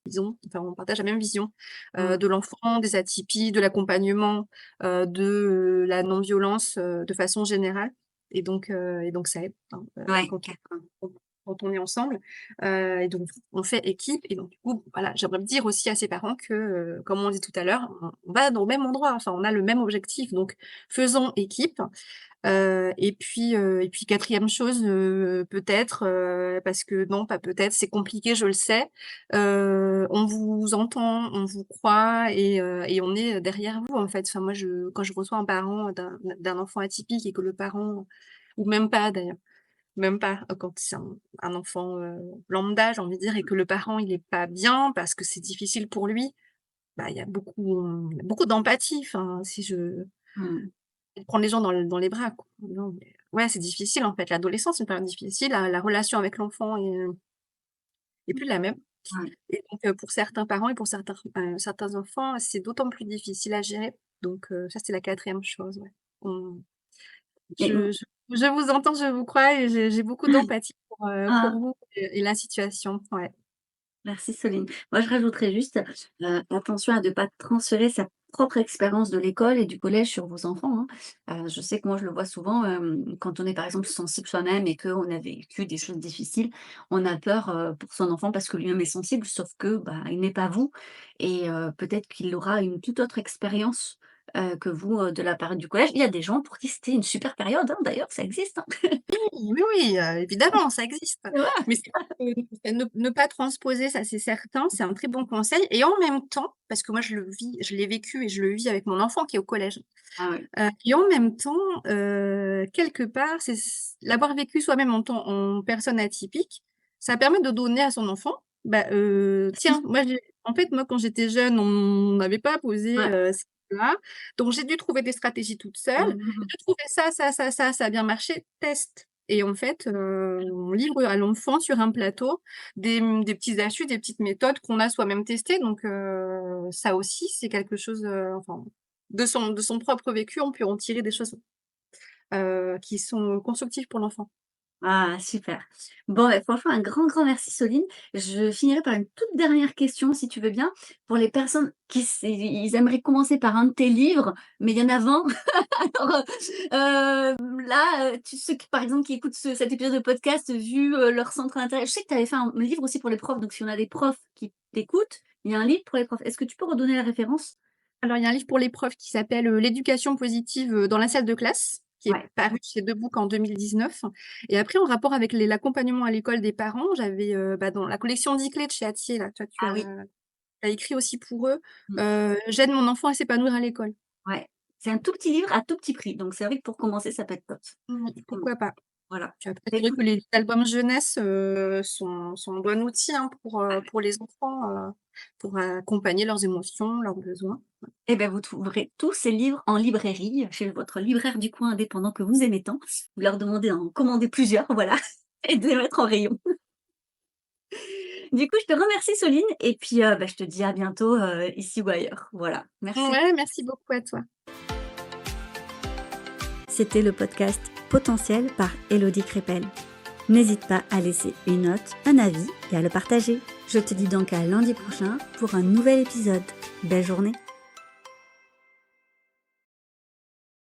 enfin on partage la même vision, Mmh. de l'enfant, des atypies, de l'accompagnement, de, la non-violence, de façon générale. Et donc ça aide, hein, Ouais, quand carrément. quand on est ensemble, et donc on fait équipe et donc du coup, voilà, j'aimerais dire aussi à ses parents que, comme on dit tout à l'heure, on va dans le même endroit, enfin on a le même objectif donc faisons équipe. Et puis 4e chose, peut-être, parce que non, pas peut-être, c'est compliqué, je le sais, on vous entend, on vous croit et on est derrière vous, en fait. Enfin moi quand je reçois un parent d'un enfant atypique et que le parent ou même pas d'ailleurs, même pas, quand c'est un enfant, lambda, j'ai envie de dire et que le parent il est pas bien parce que c'est difficile pour lui, bah, il y a beaucoup d'empathie, enfin si je Mmh. et prendre les gens dans les bras, quoi. Non, mais ouais, c'est difficile, en fait. L'adolescence, c'est une période difficile, la relation avec l'enfant est plus la même Ouais. et donc pour certains parents et pour certains enfants, c'est d'autant plus difficile à gérer. Donc ça, c'est la 4e chose, ouais. On Et mmh, je vous entends, je vous crois et j'ai beaucoup d'empathie pour ah, vous et la situation, ouais. merci Soline. Moi, je rajouterais juste, attention à ne pas transférer sa propre expérience de l'école et du collège sur vos enfants, hein. Je sais que moi, je le vois souvent, quand on est, par exemple, sensible soi-même et qu'on a vécu des choses difficiles, on a peur, pour son enfant parce que lui-même est sensible, sauf que, bah, il n'est pas vous et peut-être qu'il aura une toute autre expérience, que vous, de la période du collège. Il y a des gens pour qui c'était une super période, hein, d'ailleurs, ça existe, hein. Oui, oui, évidemment, ça existe. Tu vois? Mais c'est vrai que ne pas transposer, ça c'est certain, c'est un très bon conseil et en même temps, parce que moi je l'ai vécu et je le vis avec mon enfant qui est au collège, Ah oui. et en même temps, quelque part, c'est l'avoir vécu soi-même en personne atypique, ça permet de donner à son enfant, bah, tiens, moi quand j'étais jeune, on n'avait pas posé, Ouais. ces là donc j'ai dû trouver des stratégies toute seule. Mmh mh, mmh. J'ai trouvé ça, ça, ça, ça a bien marché, teste et en fait, on livre à l'enfant sur un plateau des petites astuces, des petites méthodes qu'on a soi-même testées donc ça aussi, c'est quelque chose, enfin, de son propre vécu, on peut en tirer des choses, qui sont constructives pour l'enfant. Ah super. Bon, bah, franchement un grand, grand merci Soline. Je finirai par une toute dernière question si tu veux bien. Pour les personnes ils aimeraient commencer par un de tes livres, mais il y en a 20. Alors, là, ceux qui par exemple qui écoutent cet épisode de podcast vu, leur centre d'intérêt je sais que tu avais fait un livre aussi pour les profs, donc si on a des profs qui t'écoutent, il y a un livre pour les profs. Est-ce que tu peux redonner la référence? Alors, il y a un livre pour les profs qui s'appelle, «L'éducation positive, dans la salle de classe», qui est Ouais. paru chez Debook en 2019 et après en rapport avec l'accompagnement à l'école des parents, j'avais, dans la collection Diclé de chez Hatier là, toi tu Ah as oui. écrit aussi pour eux, Mmh. «J'aide mon enfant à s'épanouir à l'école». Ouais. C'est un tout petit livre à tout petit prix, donc c'est vrai que pour commencer ça peut être top. Mmh, Mmh. pourquoi pas. Voilà. Puis après, Bah c'est vrai écoute que les albums jeunesse, sont un bon outil, hein, pour les enfants, pour accompagner leurs émotions, leurs besoins. eh ben, vous trouverez tous ces livres en librairie, chez votre libraire du coin indépendant que vous aimez tant. Vous leur demandez d'en commander plusieurs, voilà, et de les mettre en rayon. Du coup, je te remercie Soline et puis, bah, je te dis à bientôt, ici ou ailleurs. Voilà, merci. Ouais, merci beaucoup à toi. C'était le podcast Potentiel par Élodie Crépel. N'hésite pas à laisser une note, un avis et à le partager. Je te dis donc à lundi prochain pour un nouvel épisode. Belle journée!